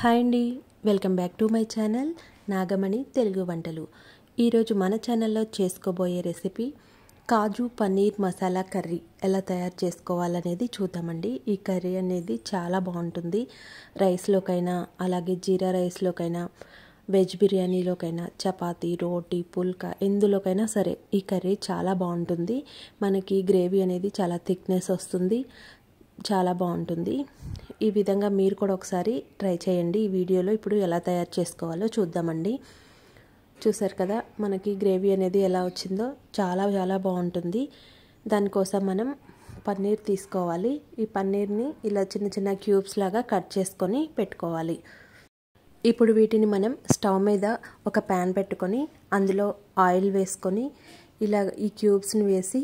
Hi అండి, welcome back to my channel Nagamani Telugu వంటలు. ఈరోజు మన ఛానల్లో చేసుకోబోయే రెసిపీ కాజు పన్నీర్ మసాలా కర్రీ ఎలా తయారు చేసుకోవాలనేది చూద్దామండి. ఈ కర్రీ అనేది చాలా బాగుంటుంది. రైస్లోకైనా, అలాగే జీరా రైస్లోకైనా, వెజ్ బిర్యానీలోకైనా, చపాతీ, రోటీ, పుల్కా ఎందులోకైనా సరే ఈ కర్రీ చాలా బాగుంటుంది. మనకి గ్రేవీ అనేది చాలా థిక్నెస్ వస్తుంది, చాలా బాగుంటుంది. ఈ విధంగా మీరు కూడా ఒకసారి ట్రై చేయండి. ఈ వీడియోలో ఇప్పుడు ఎలా తయారు చేసుకోవాలో చూద్దామండి. చూసారు కదా మనకి గ్రేవీ అనేది ఎలా వచ్చిందో, చాలా చాలా బాగుంటుంది. దానికోసం మనం పన్నీర్ తీసుకోవాలి. ఈ పన్నీర్ని ఇలా చిన్న చిన్న క్యూబ్స్ లాగా కట్ చేసుకొని పెట్టుకోవాలి. ఇప్పుడు వీటిని మనం స్టవ్ మీద ఒక ప్యాన్ పెట్టుకొని అందులో ఆయిల్ వేసుకొని ఇలా ఈ క్యూబ్స్ని వేసి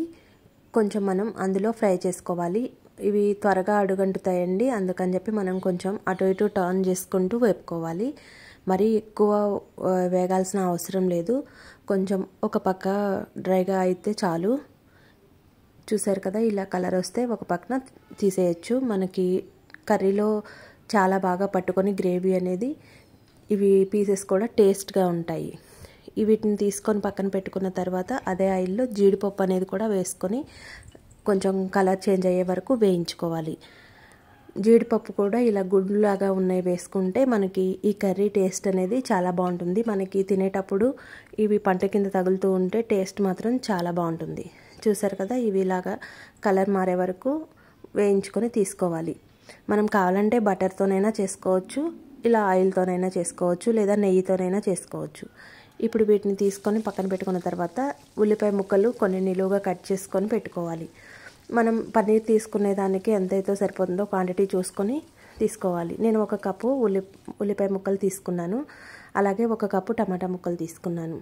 కొంచెం మనం అందులో ఫ్రై చేసుకోవాలి. ఇవి త్వరగా అడుగంటుతాయండి, అందుకని చెప్పి మనం కొంచెం అటు ఇటు టర్న్ చేసుకుంటూ వేపుకోవాలి. మరీ ఎక్కువ వేగాల్సిన అవసరం లేదు, కొంచెం ఒక పక్క డ్రైగా అయితే చాలు. చూసారు కదా, ఇలా కలర్ వస్తే ఒక పక్కన తీసేయచ్చు. మనకి కర్రీలో చాలా బాగా పట్టుకొని గ్రేవీ అనేది ఇవి పీసెస్ కూడా టేస్ట్గా ఉంటాయి. వీటిని తీసుకొని పక్కన పెట్టుకున్న తర్వాత అదే ఆయిల్లో జీడిపప్పు అనేది కూడా వేసుకొని కొంచెం కలర్ చేంజ్ అయ్యే వరకు వేయించుకోవాలి. జీడిపప్పు కూడా ఇలా గుడ్లాగా ఉన్నాయి వేసుకుంటే మనకి ఈ కర్రీ టేస్ట్ అనేది చాలా బాగుంటుంది. మనకి తినేటప్పుడు ఇవి పంట కింద తగులుతూ ఉంటే టేస్ట్ మాత్రం చాలా బాగుంటుంది. చూసారు కదా, ఇవి ఇలాగా కలర్ మారే వరకు వేయించుకొని తీసుకోవాలి. మనం కావాలంటే బటర్తోనైనా చేసుకోవచ్చు, ఇలా ఆయిల్తోనైనా చేసుకోవచ్చు, లేదా నెయ్యితోనైనా చేసుకోవచ్చు. ఇప్పుడు వీటిని తీసుకొని పక్కన పెట్టుకున్న తర్వాత ఉల్లిపాయ ముక్కలు కొన్ని నిలువుగా కట్ చేసుకొని పెట్టుకోవాలి. మనం పన్నీర్ తీసుకునే దానికి ఎంతైతే సరిపోతుందో క్వాంటిటీ చూసుకొని తీసుకోవాలి. నేను 1 కప్పు ఉల్లిపాయ ముక్కలు తీసుకున్నాను, అలాగే 1 కప్పు టమాటా ముక్కలు తీసుకున్నాను.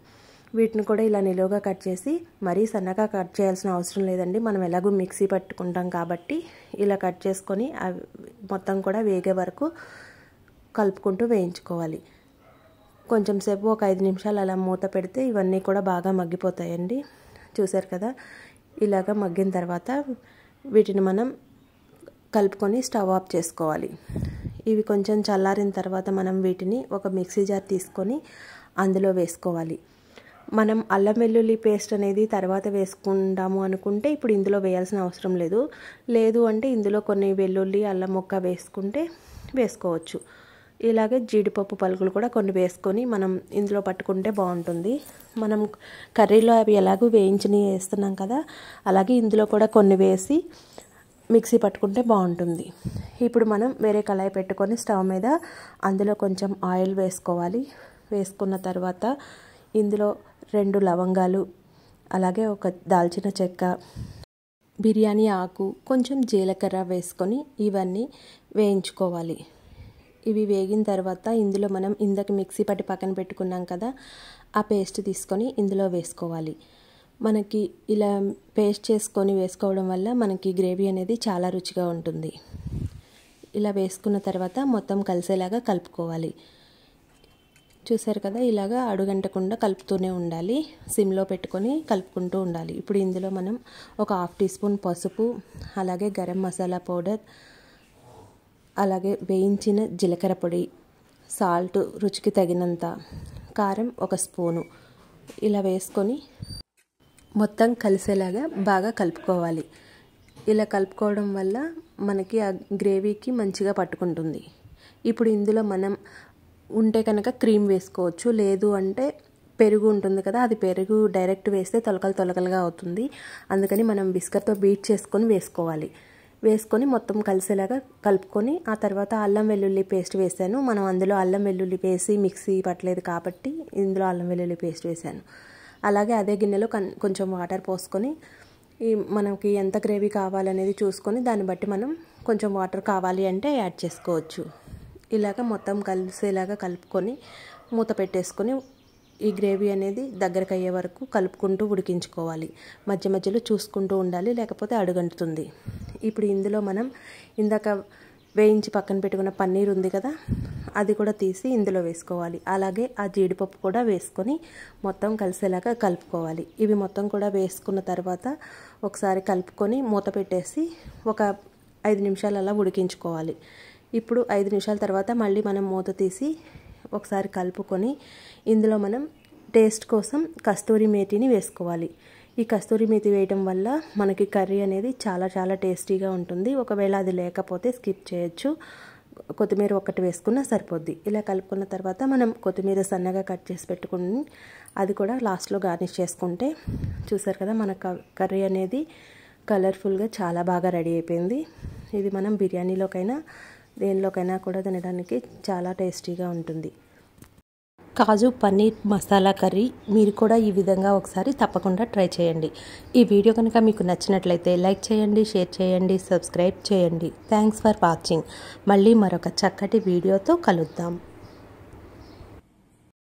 వీటిని కూడా ఇలా నిలువుగా కట్ చేసి, మరీ సన్నగా కట్ చేయాల్సిన అవసరం లేదండి. మనం ఎలాగో మిక్సీ పట్టుకుంటాం కాబట్టి ఇలా కట్ చేసుకొని మొత్తం కూడా వేగే వరకు కలుపుకుంటూ వేయించుకోవాలి. కొంచెం సేపు ఒక 5 నిమిషాలు అలా మూత పెడితే ఇవన్నీ కూడా బాగా మగ్గిపోతాయండి. చూసారు కదా, ఇలాగ మగ్గిన తర్వాత వీటిని మనం కలుపుకొని స్టవ్ ఆఫ్ చేసుకోవాలి. ఇవి కొంచెం చల్లారిన తర్వాత మనం వీటిని ఒక మిక్సీ జార్ తీసుకొని అందులో వేసుకోవాలి. మనం అల్లం వెల్లుల్లి పేస్ట్ అనేది తర్వాత వేసుకుందాము అనుకుంటే ఇప్పుడు ఇందులో వేయాల్సిన అవసరం లేదు. లేదు అంటే ఇందులో కొన్ని వెల్లుల్లి, అల్లం ముక్క వేసుకుంటే వేసుకోవచ్చు. ఇలాగే జీడిపప్పు పలుకులు కూడా కొన్ని వేసుకొని మనం ఇందులో పట్టుకుంటే బాగుంటుంది. మనం కర్రీలో అవి ఎలాగో వేయించి వేస్తున్నాం కదా, అలాగే ఇందులో కూడా కొన్ని వేసి మిక్సీ పట్టుకుంటే బాగుంటుంది. ఇప్పుడు మనం వేరే కళాయి పెట్టుకొని స్టవ్ మీద అందులో కొంచెం ఆయిల్ వేసుకోవాలి. వేసుకున్న తర్వాత ఇందులో 2 లవంగాలు, అలాగే ఒక దాల్చిన చెక్క, బిర్యానీ ఆకు, కొంచెం జీలకర్ర వేసుకొని ఇవన్నీ వేయించుకోవాలి. ఇవి వేగిన తర్వాత ఇందులో మనం ఇందాక మిక్సీ పట్టి పక్కన పెట్టుకున్నాం కదా, ఆ పేస్ట్ తీసుకొని ఇందులో వేసుకోవాలి. మనకి ఇలా పేస్ట్ చేసుకొని వేసుకోవడం వల్ల మనకి గ్రేవీ అనేది చాలా రుచిగా ఉంటుంది. ఇలా వేసుకున్న తర్వాత మొత్తం కలిసేలాగా కలుపుకోవాలి. చూసారు కదా, ఇలాగా అడుగంటకుండా కలుపుతూనే ఉండాలి. సిమ్లో పెట్టుకొని కలుపుకుంటూ ఉండాలి. ఇప్పుడు ఇందులో మనం ఒక 1/2 టీ స్పూన్ పసుపు, అలాగే గరం మసాలా పౌడర్, అలాగే వేయించిన జీలకర్ర పొడి, సాల్ట్ రుచికి తగినంత, కారం 1 స్పూను ఇలా వేసుకొని మొత్తం కలిసేలాగా బాగా కలుపుకోవాలి. ఇలా కలుపుకోవడం వల్ల మనకి ఆ గ్రేవీకి మంచిగా పట్టుకుంటుంది. ఇప్పుడు ఇందులో మనం ఉంటే కనుక క్రీమ్ వేసుకోవచ్చు, లేదు అంటే పెరుగు ఉంటుంది కదా, అది పెరుగు డైరెక్ట్ వేస్తే తొలకలుగా అవుతుంది. అందుకని మనం బిస్కర్తో బీట్ చేసుకొని వేసుకోవాలి. వేసుకొని మొత్తం కలిసేలాగా కలుపుకొని ఆ తర్వాత అల్లం వెల్లుల్లి పేస్ట్ వేసాను. మనం అందులో అల్లం వెల్లుల్లి వేసి మిక్సీ పట్టలేదు కాబట్టి ఇందులో అల్లం వెల్లుల్లి పేస్ట్ వేసాను. అలాగే అదే గిన్నెలో కొంచెం వాటర్ పోసుకొని మనకి ఎంత గ్రేవీ కావాలనేది చూసుకొని దాన్ని బట్టి మనం కొంచెం వాటర్ కావాలి అంటే యాడ్ చేసుకోవచ్చు. ఇలాగ మొత్తం కలిసేలాగా కలుపుకొని మూత పెట్టేసుకొని ఈ గ్రేవీ అనేది దగ్గరకు అయ్యే వరకు కలుపుకుంటూ ఉడికించుకోవాలి. మధ్య మధ్యలో చూసుకుంటూ ఉండాలి, లేకపోతే అడుగంటుతుంది. ఇప్పుడు ఇందులో మనం ఇందాక వేయించి పక్కన పెట్టుకున్న పన్నీర్ ఉంది కదా, అది కూడా తీసి ఇందులో వేసుకోవాలి. అలాగే ఆ జీడిపప్పు కూడా వేసుకొని మొత్తం కలిసేలాగా కలుపుకోవాలి. ఇవి మొత్తం కూడా వేసుకున్న తర్వాత ఒకసారి కలుపుకొని మూత పెట్టేసి ఒక 5 నిమిషాలు అలా ఉడికించుకోవాలి. ఇప్పుడు 5 నిమిషాల తర్వాత మళ్ళీ మనం మూత తీసి ఒకసారి కలుపుకొని ఇందులో మనం టేస్ట్ కోసం కస్తూరి మేతిని వేసుకోవాలి. ఈ కస్తూరి మేతి వేయడం వల్ల మనకి కర్రీ అనేది చాలా చాలా టేస్టీగా ఉంటుంది. ఒకవేళ అది లేకపోతే స్కిప్ చేయొచ్చు. కొత్తిమీర ఒక్కటి వేసుకున్నా సరిపోద్ది. ఇలా కలుపుకున్న తర్వాత మనం కొత్తిమీర సన్నగా కట్ చేసి పెట్టుకుని అది కూడా లాస్ట్లో గార్నిష్ చేసుకుంటే చూసారు కదా మన కర్రీ అనేది కలర్ఫుల్గా చాలా బాగా రెడీ అయిపోయింది. ఇది మనం బిర్యానీలోకైనా దేనిలోకైనా కూడా తినడానికి చాలా టేస్టీగా ఉంటుంది. కాజు పన్నీర్ మసాలా కర్రీ మీరు కూడా ఈ విధంగా ఒకసారి తప్పకుండా ట్రై చేయండి. ఈ వీడియో కనుక మీకు నచ్చినట్లయితే లైక్ చేయండి, షేర్ చేయండి, సబ్స్క్రైబ్ చేయండి. Thanks for watching. మళ్ళీ మరొక చక్కటి వీడియోతో కలుద్దాం.